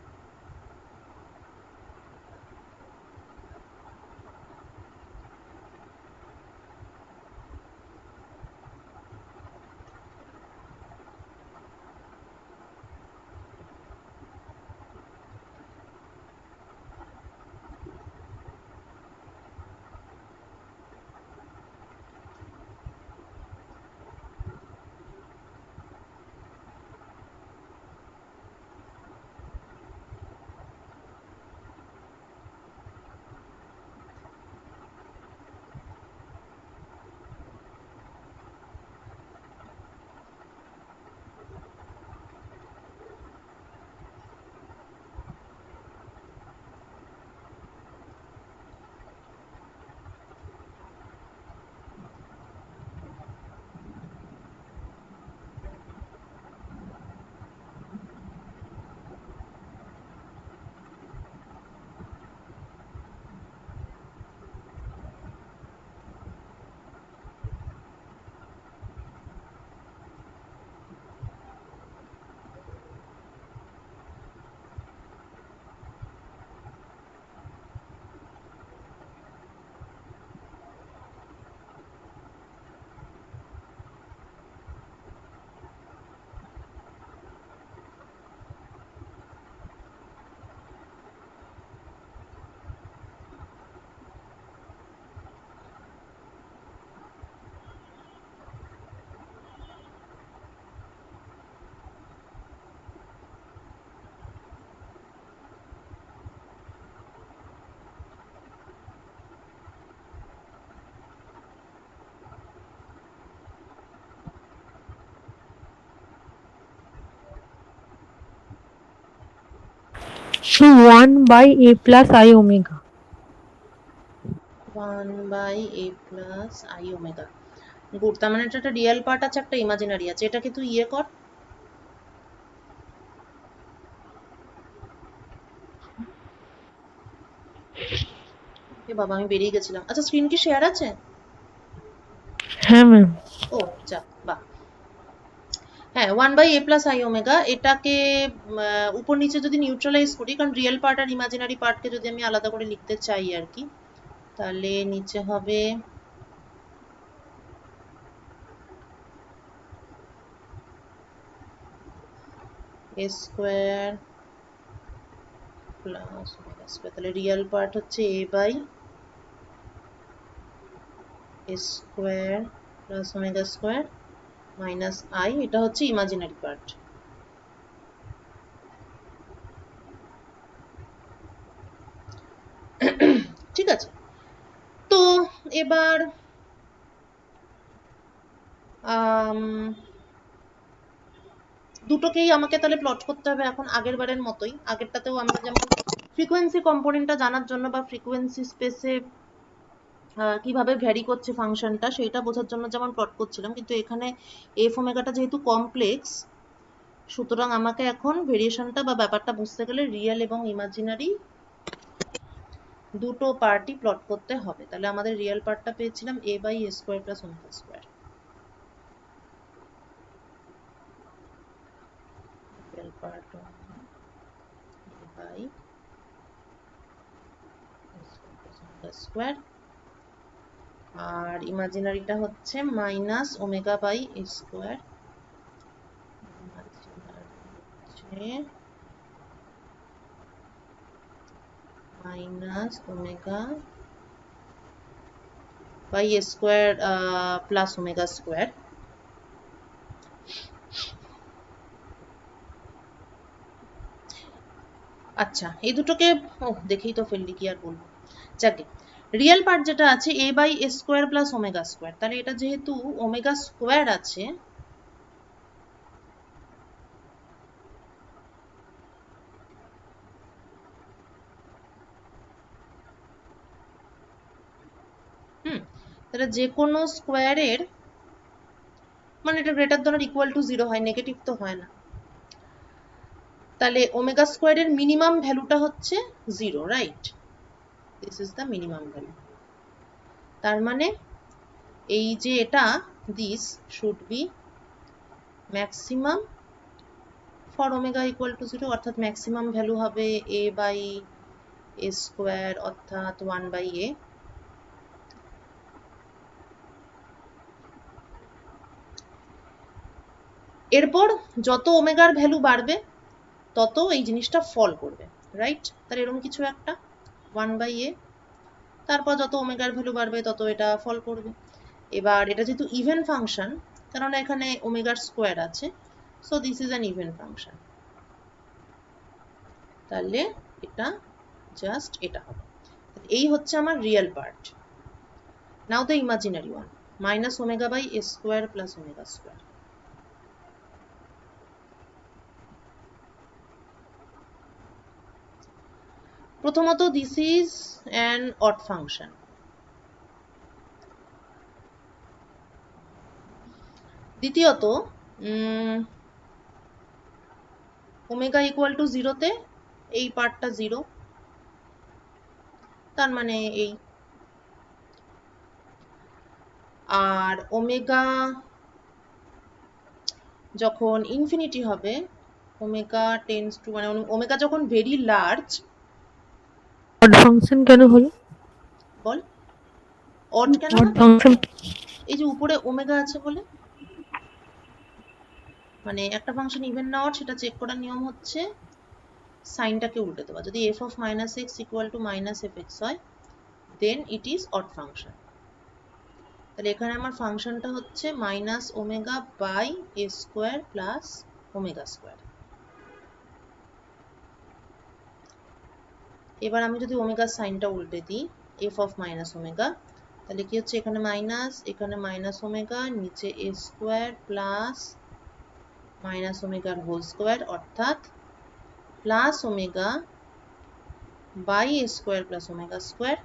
Speaker 2: 1/a plus I omega.
Speaker 1: 1/a plus I omega. Good, তার মানে এটা একটা রিয়েল পার্ট আছে, একটা ইমাজিনারি আছে। এটাকে তুই ইয়ে কর। এ বাবা, আমি বেরিয়ে গেছিলাম। আচ্ছা, স্ক্রিন কি শেয়ার আছে?
Speaker 2: হ্যাঁ ম্যাম।
Speaker 1: ও যাক, বাহ। হ্যাঁ, 1/a plus I omega, এটাকে উপর নিচে যদি নিউট্রালাইজ করি, কারণ রিয়েল পার্ট আর ইমাজিনারি পার্টকে যদি আমি আলাদা করে লিখতে চাই আর কি, তাহলে নিচে হবে a square plus omega square. তাহলে রিয়েল পার্ট হচ্ছে a by a square plus omega square minus I, এটা হচ্ছে ইমাজিনারি পার্ট। ঠিক আছে, তো এবার দুটোকেই আমাকে তাহলে প্লট করতে হবে এখন আগের বারের মতোই। আগেরটাতেও আমরা যেমন ফ্রিকোয়েন্সি কম্পোনেন্টটা জানার জন্য বা ফ্রিকোয়েন্সি স্পেসে কিভাবে ভ্যারি করছে ফাংশনটা সেটা বোঝার জন্য যেমন প্লট করছিলাম, কিন্তু এখানে এফ ওমেগাটা যেহেতু কমপ্লেক্স, সুতরাং আমাকে এখন ভেরিয়েশনটা বা ব্যাপারটা বুঝতে গেলে রিয়েল এবং ইমাজিনারি দুটো পার্টই প্লট করতে হবে। তাহলে আমাদের রিয়েল পার্টটা পেয়েছিলাম a by a square plus omega square. Real part a by omega square, আর ইমাজিনারিটা হচ্ছে minus omega by a square. Minus omega by a square plus omega square. আচ্ছা, এই দুটোকে দেখেই তো ফেললি, কি আর বলবো। যাকে রিয়েল পার্ট যেটা আছে a by a square plus omega square, তাহলে এটা যেহেতু ওমেগা স্কোয়ার আছে, তাহলে যে কোনো স্কোয়ারের মানে এটা greater than or equal to 0 হয়, নেগেটিভ তো হয় না। তাহলে ওমেগা স্কোয়ারের মিনিমাম ভ্যালুটা হচ্ছে 0, right? This is the minimum value. তার মানে এই যে এটা, this should be maximum for omega equal two 0, অর্থাৎ ম্যাক্সিমাম ভ্যালু হবে a বাই a স্কোয়ার, অর্থাৎ 1/a। এরপর যত ওমেগার ভ্যালু বাড়বে তত এই জিনিসটা ফল করবে, রাইট? তাহলে এরকম কিছু একটা 1/a, তারপর যত ওমেগার ভ্যালু বাড়বে তত এটা ফল করবে। এবার এটা যেহেতু ইভেন ফাংশন, কারণ এখানে ওমেগার স্কোয়ার আছে, so this is an even function, তাহলে এটা জাস্ট এটা হবে। এই হচ্ছে আমার real part. Now the imaginary one, minus omega by a square plus omega square. প্রথমত this is an odd function. দ্বিতীয়ত ওমেগা ইকুয়াল টু 0-তে এই পার্টটা 0, তার মানে এই। আর ওমেগা যখন ইনফিনিটি হবে, ওমেগা টেন্ডস টু, মানে ওমেগা যখন ভেরি লার্জ।
Speaker 2: অড ফাংশন কেন হলো?
Speaker 1: বল, অড কেন
Speaker 2: অড
Speaker 1: হবে?
Speaker 2: ফাংশন
Speaker 1: এই যে উপরে ওমেগা আছে বলে, মানে একটা ফাংশন ইভেন না অড সেটা চেক করার নিয়ম হচ্ছে সাইনটাকে উল্টে দেওয়া। যদি f of minus x equal to minus fx হয়, then it is odd function। তাহলে এখানে আমার ফাংশনটা হচ্ছে minus omega by a square plus omega square. এবার আমি যদি ওমেগার সাইনটা উল্টে দিই, f of minus ওমেগা, তাহলে কি হচ্ছে, এখানে মাইনাস, এখানে মাইনাস ওমেগা, নিচে a স্কোয়ার প্লাস মাইনাস ওমেগার হোল স্কোয়ার, অর্থাৎ plus omega by A square plus omega square,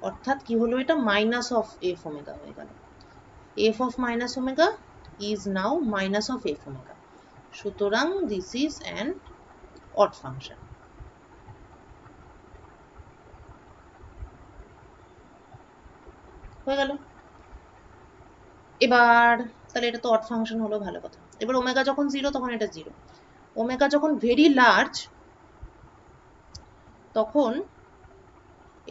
Speaker 1: অর্থাৎ কি হলো, এটা মাইনাস অফ এফ ওমেগা হয়ে গেল। F of minus omega is now minus of F omega, সুতরাং this is an odd function. হয়ে গেল। এবার তাহলে এটা তো অড ফাংশন হলো, ভালো কথা। এবার ওমেগা যখন জিরো তখন এটা জিরো, ওমেগা যখন ভেরি লার্জ তখন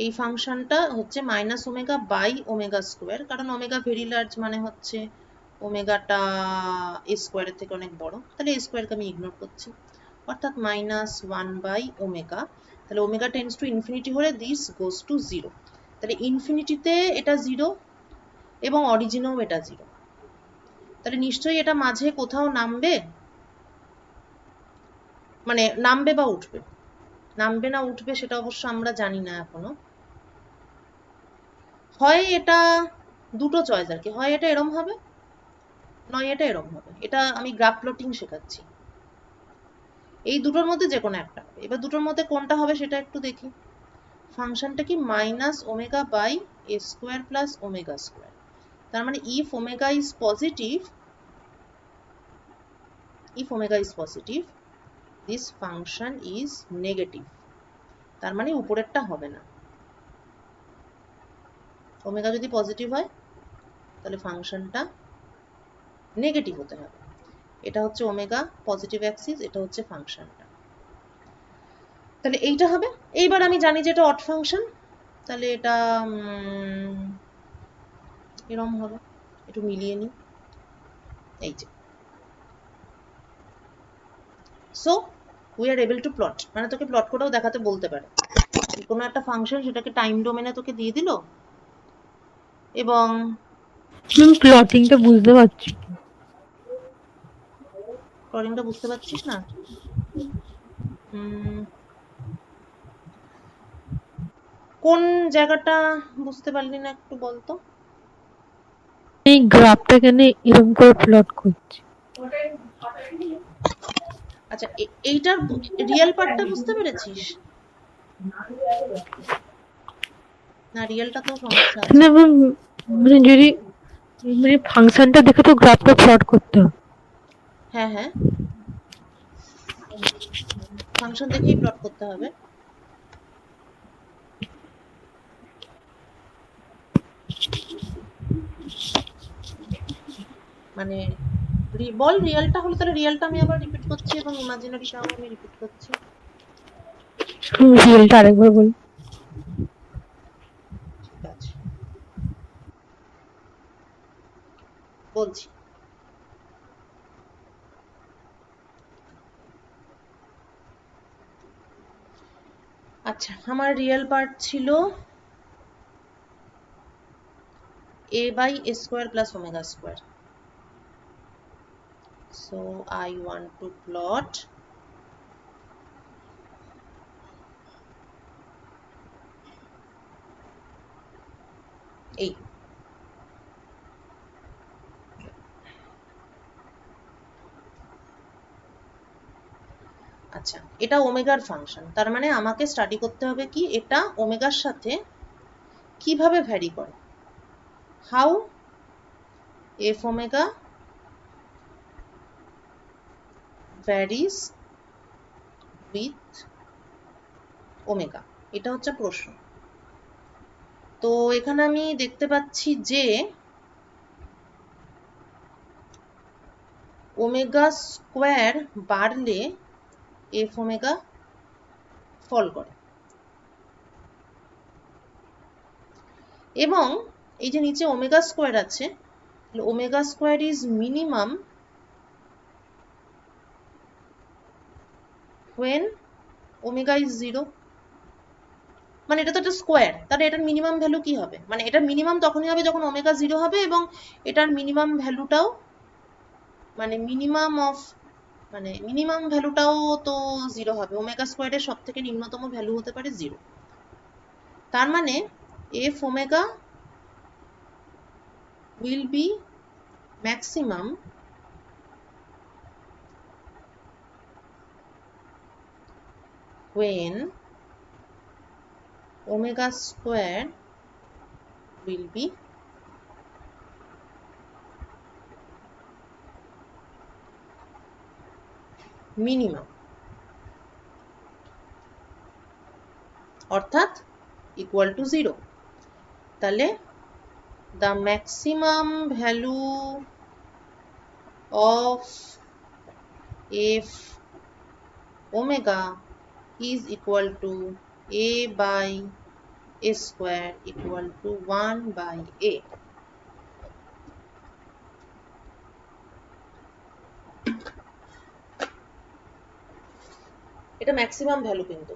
Speaker 1: এই ফাংশনটা হচ্ছে minus omega by omega square, কারণ ওমেগা ভেরি লার্জ মানে হচ্ছে ওমেগাটা এ স্কোয়ারের থেকে অনেক বড়, তাহলে এ স্কোয়ারকে আমি ইগনোর করছি, অর্থাৎ মাইনাস ওয়ান বাই ওমেগা। তাহলে ওমেগা টেন্ডস টু ইনফিনিটি হলে দিস গোজ টু জিরো, তাহলে ইনফিনিটিতে এটা জিরো এবং অরিজিনেও এটা জিরো, তাহলে নিশ্চয়ই এটা মাঝে কোথাও নামবে, মানে নামবে বা উঠবে। নামবে না উঠবে সেটা অবশ্য আমরা জানি না এখনো। হয় এটা দুটো চয়েস আর কি, হয় এটা এরম হবে, নয় এটা এরম হবে। এটা আমি গ্রাফ প্লটিং শেখাচ্ছি, এই দুটোর মধ্যে যে কোনো একটা হবে। এবার দুটোর মধ্যে কোনটা হবে সেটা একটু দেখি। ফাংশনটা কি minus omega by A square plus omega square, তার মানে if omega is positive, if omega is positive this function is negative, তার মানে উপরেরটা হবে না। ওমেগা যদি পজিটিভ হয় তাহলে ফাংশনটা নেগেটিভ হতে হবে। এটা হচ্ছে ওমেগা পজিটিভ অ্যাক্সিস, এটা হচ্ছে ফাংশনটা, তাহলে এইটা হবে। এইবার আমি জানি যে এটা অড ফাংশন, তাহলে এটা এরম হবে, একটু মিলিয়ে নিই, এই যে। So we are able to plot, মানে তোকে প্লট করেও দেখাতে বলতে পারে, কোনো একটা ফাংশন সেটাকে টাইম ডোমেনে তোকে দিয়ে দিল এবং
Speaker 2: প্লটিংটা বুঝতে পারছি,
Speaker 1: প্লটিংটা বুঝতে পারছিস না? কোন জায়গাটা বুঝতে পারলি না একটু বলতো।
Speaker 2: এই গ্রাফটাকে নিয়ে এরকম করে প্লট করছি।
Speaker 1: আচ্ছা, এইটার রিয়েল পার্টটা বুঝতে পেরেছিস? না, রিয়েলটা তো সমস্যা আছে।
Speaker 2: মানে যদি মানে ফাংশনটা দেখে তো গ্রাফটা প্লট করতে হবে।
Speaker 1: হ্যাঁ হ্যাঁ, ফাংশন দেখেই প্লট করতে হবে। মানে বল রিয়েলটা হলো, তাহলে রিয়েলটা আমি আবার রিপিট করছি এবং ইমাজিনারিটাও আমি রিপিট করছি।
Speaker 2: রিয়েলটা আরেকবার বল।
Speaker 1: ঠিক আছে, বলছি। আচ্ছা, আমার রিয়েল পার্ট ছিল a by a square plus omega square. So I want to plot এই, আচ্ছা এটা ওমেগার ফাংশন, তার মানে আমাকে স্টাডি করতে হবে কি এটা ওমেগার সাথে কিভাবে ভ্যারি করে, how F omega varies with omega, এটা হচ্ছে প্রশ্ন। তো এখানে আমি দেখতে পাচ্ছি যে ওমেগা স্কোয়ার বাড়লে এফ ওমেগা ফল করে, এবং এই যে নিচে ওমেগা স্কোয়ার আছে, omega square is minimum when omega is zero, মানে এটা তো একটা স্কোয়ার, তাহলে এটার মিনিমাম ভ্যালু কি হবে, মানে এটার মিনিমাম তখনই হবে যখন ওমেগা জিরো হবে, এবং এটার মিনিমাম ভ্যালুটাও মানে মিনিমাম ভ্যালুটাও তো জিরো হবে, ওমেগা স্কোয়ারের সব থেকে নিম্নতম ভ্যালু হতে পারে জিরো, তার মানে F omega will be maximum when omega square will be minimum, অর্থাৎ equal to 0. তাহলে the maximum value of f omega is equal to a by a square equal to 1 by a. এটা maximum value কিন্তু।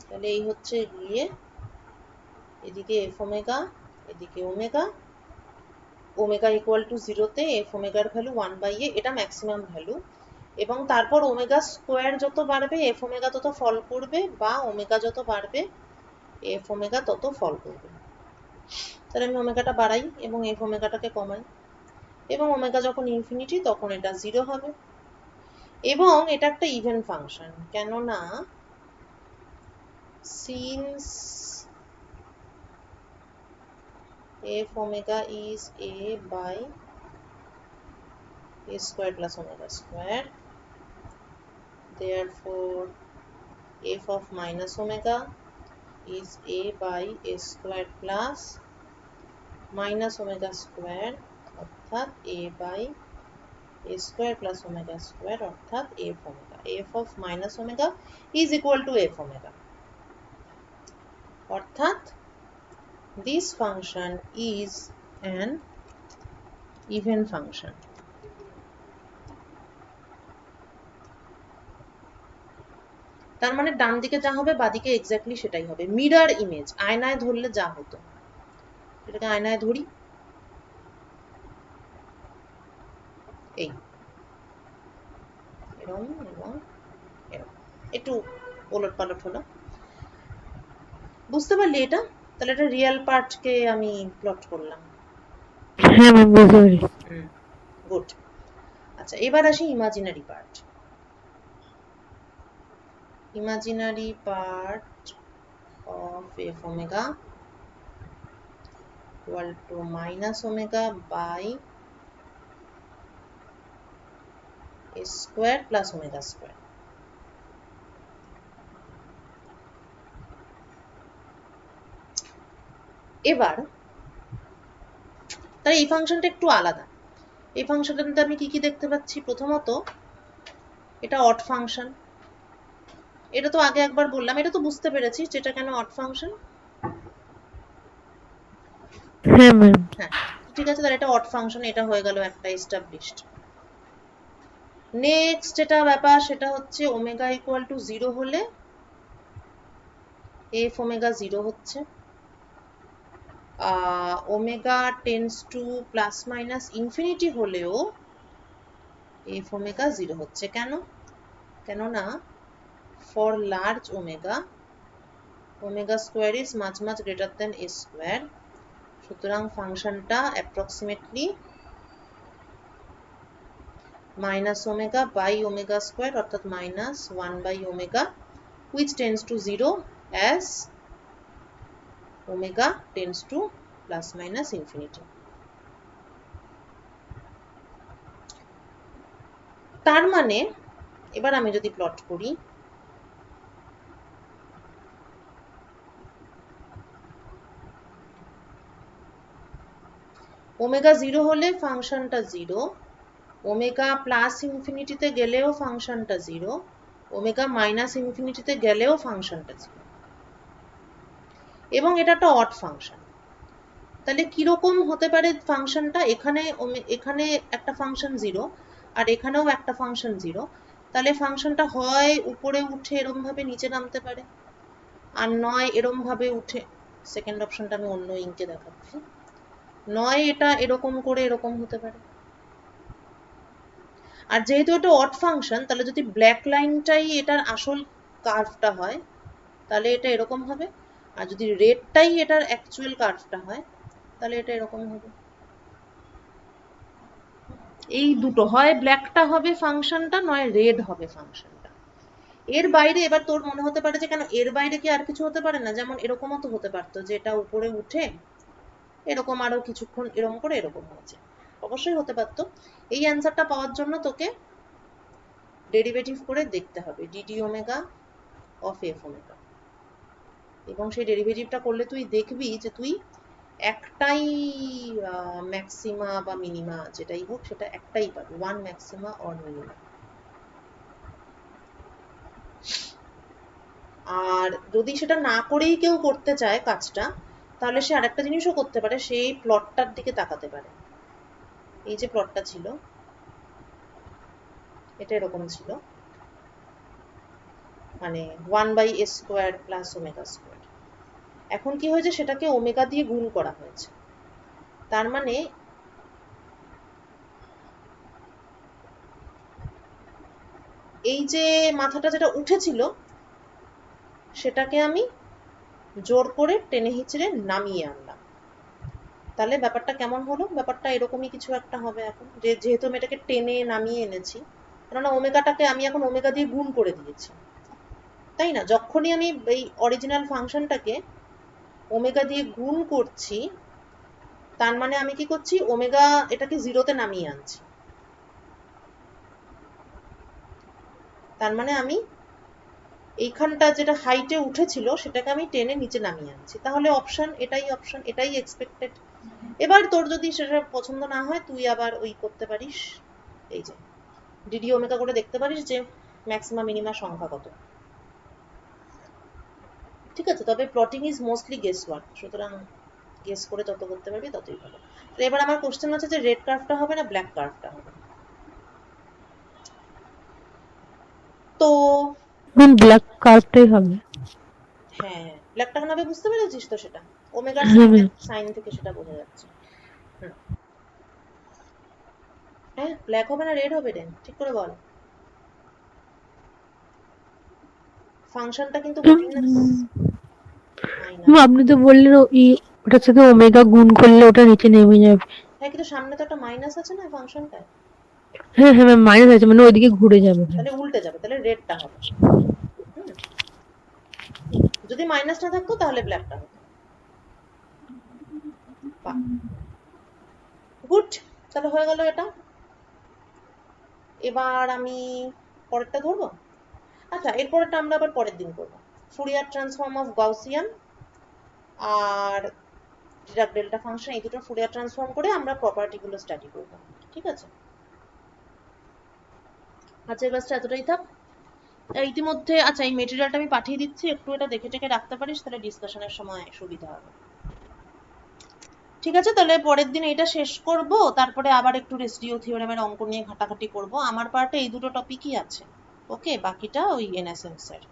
Speaker 1: তাহলে এই হচ্ছে গিয়ে এদিকে F omega, এদিকে ওমেগা, ওমেগা ইকুয়াল টু 0তে এফ ওমেগার ভ্যালু 1 বাই এ, এটা ম্যাক্সিমাম ভ্যালু। এবং তারপর ওমেগা স্কোয়ার যত বাড়বে এফ ওমেগা তত ফল করবে, বা ওমেগা যত বাড়বে এফ ওমেগা তত ফল করবে। তাহলে আমি ওমেগাটা বাড়াই এবং এফ ওমেগাটাকে কমাই, এবং ওমেগা যখন ইনফিনিটি তখন এটা 0 হবে। এবং এটা একটা ইভেন ফাংশন, কেননা since f omega is a by a square plus omega square, therefore f of minus omega is a by a square plus minus omega square অর্থাৎ a by a square plus omega square অর্থাৎ f omega. f of minus omega is equal to f omega. অর্থাৎ this function is an even function. তার মানে ডান দিকে যা হবে বাদিকে exactly সেটাই হবে, মিরর ইমেজ। আয়নায় ধরলে যা হতো, এটাকে আয়নায় ধরি, এই এরকম এবং এরকম, একটু ওলট পালট হলো, বুঝতে পারলি এটা? তাহলে এটা রিয়েল পার্টকে আমি প্লট করলাম।
Speaker 2: হ্যাঁ ম্যাম, বুঝতে পেরেছি।
Speaker 1: গুড। আচ্ছা, এবার আসি imaginary part. Imaginary part of f omega equal to minus omega by a square plus omega square. এবার তাহলে এই ফাংশনটা একটু আলাদা। এই ফাংশনটাতে আমি কি কি দেখতে পাচ্ছি? প্রথমত এটা অড ফাংশন, এটা তো আগে একবার বললাম, এটা তো বুঝতে পেরেছি যেটা কেন অড ফাংশন।
Speaker 2: হ্যাঁ ম্যাম।
Speaker 1: হ্যাঁ, ঠিক আছে, তাহলে এটা অড ফাংশন, এটা হয়ে গেল একটা এস্টাবলিশড। নেক্সট যেটা ব্যাপার সেটা হচ্ছে ওমেগা ইকুয়াল টু 0 হলে এফ ওমেগা 0 হচ্ছে, omega tends to plus minus infinity হলেও এফ ওমেগা 0 হচ্ছে। কেন? কেননা for large omega, omega square is much much greater than A square, সুতরাং ফাংশনটা approximately minus omega by omega square অর্থাৎ minus 1 by omega, which tends to 0 as omega tends to plus minus infinity. তার মানে এবার আমি যদি plot করি, omega 0 হলে ফাংশনটা 0, ওমেগা প্লাস ইনফিনিটিতে গেলেও ফাংশনটা 0, ওমেগা মাইনাস ইনফিনিটিতে গেলেও ফাংশনটা 0, এবং এটা একটা অড ফাংশন। তাহলে কিরকম হতে পারে ফাংশনটা? এখানে একটা ফাংশন 0 আর এখানেও একটা ফাংশন 0, তাহলে ফাংশনটা হয় উপরে উঠে এরম ভাবে নিচে নামতে পারে, আর নয় এরম ভাবে উঠে, সেকেন্ড অপশনটা আমি অন্য ইঙ্কে দেখাচ্ছি, নয় এটা এরকম করে এরকম হতে পারে। আর যেহেতু এটা অড ফাংশন, তাহলে যদি ব্ল্যাক লাইনটাই এটার আসল কার্ভটা হয় তাহলে এটা এরকম হবে, আর যদি রেডটাই এটার অ্যাকচুয়াল কার্ভটা হয় তাহলে এটা এরকম হবে। এই দুটো, হয় ব্ল্যাকটা হবে ফাংশনটা, নয় রেড হবে ফাংশনটা। এর বাইরে এবার তোর মনে হতে পারে যে কেন এর বাইরে কি আর কিছু হতে পারে না, যেমন এরকমও তো হতে পারতো যে এটা উপরে উঠে এরকম আরো কিছুক্ষণ এরকম করে এরকম হয়েছে, অবশ্যই হতে পারতো। এই অ্যান্সারটা পাওয়ার জন্য তোকে ডেরিভেটিভ করে দেখতে হবে DD omega of F omega, এবং সেই ডেরিভেটিভটা করলে তুই দেখবি যে তুই একটাই ম্যাক্সিমা বা মিনিমা যেটাই হোক সেটা একটাই পাবি, ওয়ান ম্যাক্সিমা অর মিনিমা। আর যদি সেটা না করেই কেউ করতে চায় কাজটা, তাহলে সে আরেকটা জিনিসও করতে পারে, সেই প্লটটার দিকে তাকাতে পারে। এই যে প্লটটা ছিল এটা এরকম ছিল, মানে 1/s² প্লাস ওমেগা স্কোয়ার। এখন কি হয়েছে, সেটাকে ওমেগা দিয়ে গুণ করা হয়েছে, তার মানে এই যে মাথাটা যেটা উঠেছিল সেটাকে আমি জোর করে টেনে হিচড়ে নামিয়ে আনলাম। তাহলে ব্যাপারটা কেমন হলো, ব্যাপারটা এরকমই কিছু একটা হবে এখন, যে যেহেতু আমি এটাকে টেনে নামিয়ে এনেছি, কেননা ওমেগাটাকে আমি এখন ওমেগা দিয়ে গুণ করে দিয়েছি, তাই না? যখনই আমি এই অরিজিনাল ফাংশনটাকে ওমেগা দিয়ে গুণ করছি, তার মানে আমি কি করছি, ওমেগা এটাকে জিরোতে নামিয়ে আনছি, তার মানে আমি এইখানটা যেটা হাইটে উঠেছিল সেটাকে আমি টেনে নিচে নামিয়ে আনছি। তাহলে অপশন এটাই এক্সপেক্টেড। এবার তোর যদি সেটা পছন্দ না হয় তুই আবার ওই করতে পারিস, এই যে ডিডি ওমেগা করে দেখতে পারিস যে ম্যাক্সিমাম মিনিমা সংখ্যা কত। ঠিক আছে, তবে plotting is mostly guess work, সুতরাং গেস করে যত করতে পারবি ততই ভালো। এবার আমার কোশ্চেন আছে যে রেড কার্ভটা হবে না ব্ল্যাক কার্ভটা হবে। তো
Speaker 2: ব্ল্যাক কার্ভটাই হবে।
Speaker 1: হ্যাঁ, ব্ল্যাকটা কেন হবে বুঝতে পেরেছিস তো, সেটা ওমেগার
Speaker 2: হ্যাঁ ম্যাম।
Speaker 1: সাইন থেকে সেটা বোঝা যাচ্ছে। হ্যাঁ, ব্ল্যাক হবে না রেড হবে রে, ঠিক করে বল। ফাংশনটা কিন্তু মাইনাস মাইনাস।
Speaker 2: আপনি তো বললেন ওটার সাথে ওমেগা গুণ করলে ওটা নিচে নেমে যাবে।
Speaker 1: হ্যাঁ, কিন্তু সামনে তো একটা মাইনাস আছে না ফাংশনটায়,
Speaker 2: হ্যাঁ হ্যাঁ ম্যাম, মাইনাস আছে মানে ওইদিকে ঘুরে যাবে।
Speaker 1: তাহলে উল্টে যাবে, তাহলে রেডটা হবে। হুম, যদি মাইনাস না থাকতো তাহলে ব্ল্যাকটা হতো। গুড, তাহলে হয়ে গেল এটা। এবার আমি পরেরটা ধরবো। আচ্ছা, এরপরেরটা আমরা আবার পরের দিন করবো। ফুরিয়ার ট্রান্সফর্ম অফ গাউসিয়ান আর ডিরাক ডেল্টা ফাংশন, এই দুটো ফুরিয়ার ট্রান্সফর্ম করে আমরা প্রপার্টিগুলো স্টাডি করব। ঠিক আছে, আজকের ক্লাসটা এতটাই থাক। ইতিমধ্যে আচ্ছা, এই মেটেরিয়ালটা আমি পাঠিয়ে দিচ্ছি, একটু এটা দেখে টেকে রাখতে পারিস, তাহলে ডিসকাশনের সময় সুবিধা হবে। ঠিক আছে, তাহলে পরের দিন এটা শেষ করব, তারপরে আবার একটু রেসিডিউ থিওরেমের অঙ্ক নিয়ে ঘাটাঘাটি করব। আমার পার্টে এই দুটো টপিকই আছে, ওকে, বাকিটা ওই এনএসএমস এর।